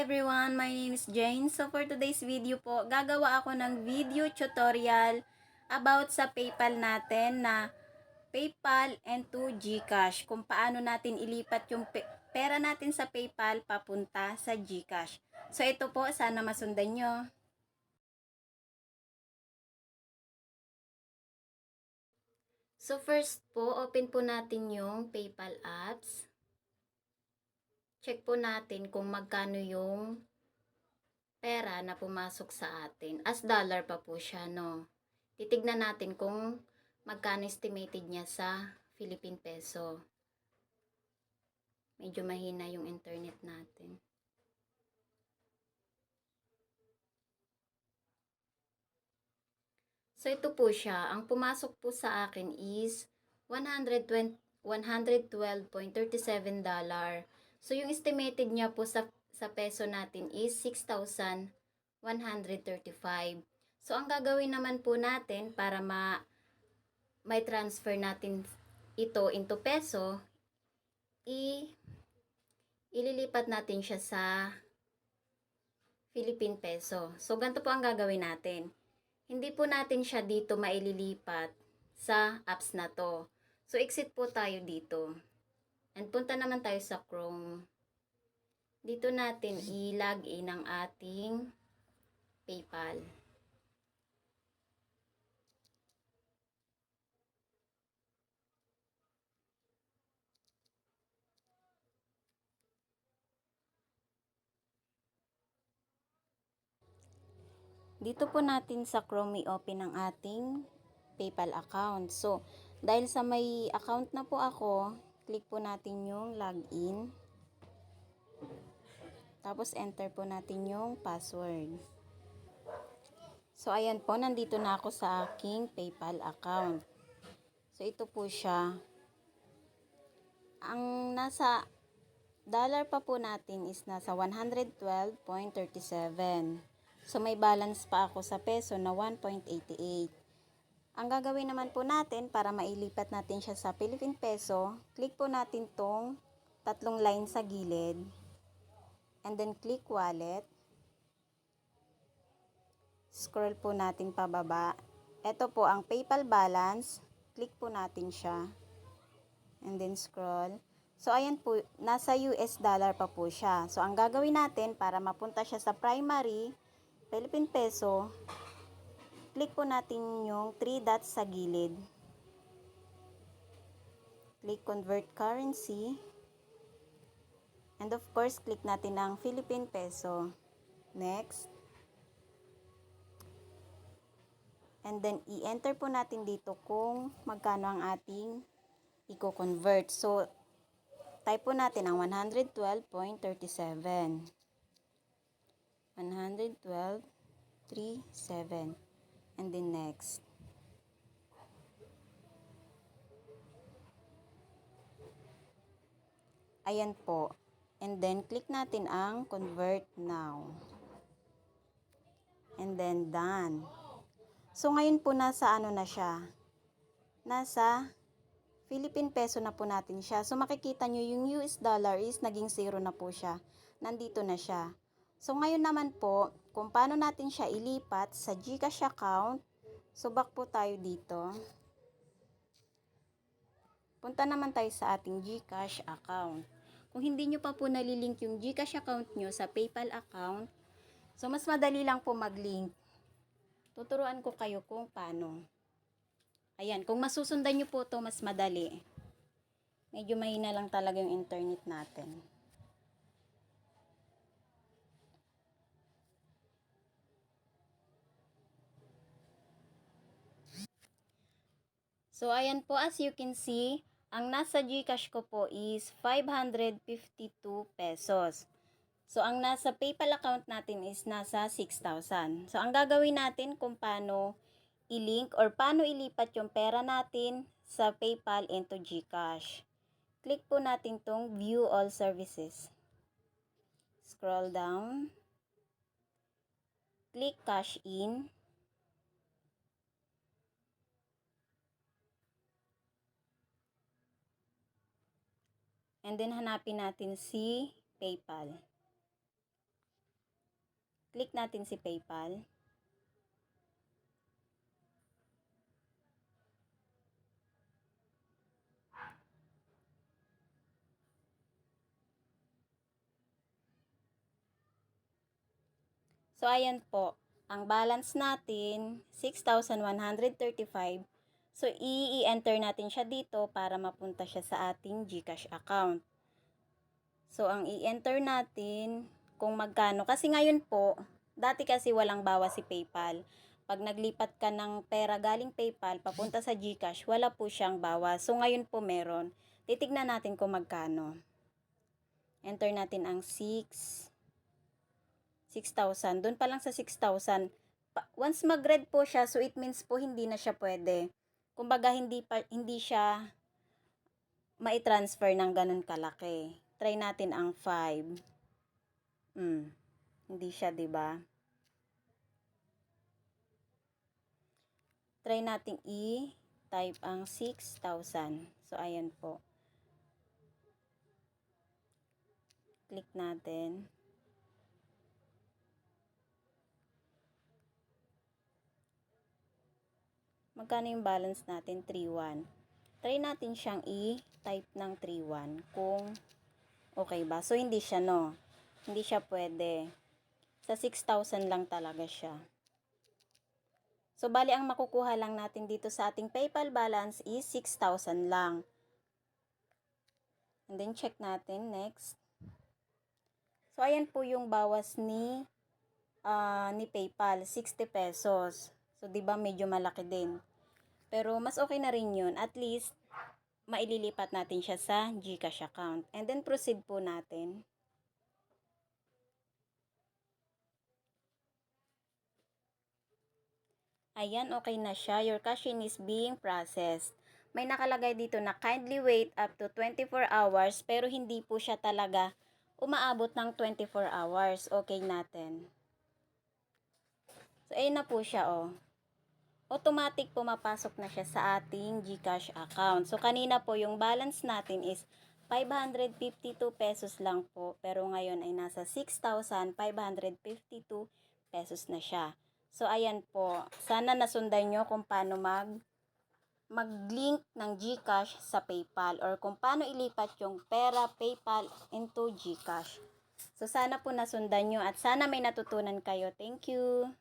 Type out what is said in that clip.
everyone, my name is Jane. So for today's video po, gagawa ako ng video tutorial about sa PayPal natin na PayPal and to GCash. Kung paano natin ilipat yung pera natin sa PayPal papunta sa GCash. So ito po, sana masundan nyo. So first po, open po natin yung PayPal apps. Check po natin kung magkano yung pera na pumasok sa atin. As dollar pa po siya, no? Titignan natin kung magkano estimated niya sa Philippine peso. Medyo mahina yung internet natin. So ito po siya. Ang pumasok po sa akin is $112.37. So yung estimated niya po sa peso natin is 6,135. So ang gagawin naman po natin para may transfer natin ito into peso, ililipat natin siya sa Philippine peso. So ganito po ang gagawin natin. Hindi po natin siya dito maililipat sa apps na to. So exit po tayo dito. And punta naman tayo sa Chrome. Dito natin i-log in ang ating PayPal. Dito po natin sa Chrome i-open ang ating PayPal account. So, dahil sa may account na po ako, click po natin yung login. Tapos, enter po natin yung password. So, ayan po, nandito na ako sa aking PayPal account. So, ito po siya. Ang nasa dollar pa po natin is nasa 112.37. So, may balance pa ako sa peso na 1.88. Ang gagawin naman po natin para mailipat natin siya sa Philippine peso, click po natin tong tatlong line sa gilid. And then, click wallet. Scroll po natin pababa. Ito po ang PayPal balance. Click po natin siya. And then, scroll. So, ayan po, nasa US dollar pa po siya. So, ang gagawin natin para mapunta siya sa primary Philippine peso, click po natin yung 3 dots sa gilid. Click convert currency. And of course, click natin ang Philippine peso. Next. And then, i-enter po natin dito kung magkano ang ating i-convert. So, type po natin ang 112.37. 112.37. And then next. Ayan po. And then click natin ang convert now. And then done. So ngayon po nasa ano na siya? Nasa Philippine peso na po natin siya. So makikita nyo yung US dollar is naging 0 na po siya. Nandito na siya. So ngayon naman po, kung paano natin siya ilipat sa GCash account, so back po tayo dito. Punta naman tayo sa ating GCash account. Kung hindi nyo pa po nalilink yung GCash account nyo sa PayPal account, so mas madali lang po mag-link. Tuturuan ko kayo kung paano. Ayan, kung masusundan nyo po to mas madali. Medyo mahina lang talaga yung internet natin. So, ayan po, as you can see, ang nasa GCash ko po is 552 pesos. So, ang nasa PayPal account natin is nasa 6,000. So, ang gagawin natin kung paano i-link or paano ilipat yung pera natin sa PayPal into GCash. Click po natin tong View All Services. Scroll down. Click Cash In. And then, hanapin natin si PayPal. Click natin si PayPal. So, ayan po. Ang balance natin, 6,135. So, i-enter natin siya dito para mapunta siya sa ating GCash account. So, ang i-enter natin kung magkano. Kasi ngayon po, dati kasi walang bawas si PayPal. Pag naglipat ka ng pera galing PayPal papunta sa GCash, wala po siyang bawas. So, ngayon po meron. Titignan natin kung magkano. Enter natin ang 6,000. Doon pa lang sa 6,000. Once mag-red po siya, so it means po hindi na siya pwede. Kumbaga hindi siya mai-transfer ng ganun kalaki. Try natin ang 5. Hindi siya, 'di ba? Try nating i-type ang 6,000. So ayan po. Click natin. Magkano yung balance natin? 3,100. Try natin siyang i-type ng 3,100 kung okay ba. So, hindi siya, no? Hindi siya pwede. Sa 6,000 lang talaga siya. So, bali ang makukuha lang natin dito sa ating PayPal balance is 6,000 lang. And then, check natin. Next. So, ayan po yung bawas ni PayPal. 60 pesos. So, di ba medyo malaki din. Pero, mas okay na rin yun. At least, maililipat natin siya sa GCash account. And then, proceed po natin. Ayan, okay na siya. Your cash-in is being processed. May nakalagay dito na kindly wait up to 24 hours pero hindi po siya talaga umaabot ng 24 hours. Okay natin. So, ayun na po siya, oh. Automatic pumapasok na siya sa ating GCash account. So, kanina po yung balance natin is 552 pesos lang po. Pero ngayon ay nasa 6,552 pesos na siya. So, ayan po. Sana nasundan nyo kung paano mag-link ng GCash sa PayPal or kung paano ilipat yung pera PayPal into GCash. So, sana po nasundan nyo at sana may natutunan kayo. Thank you!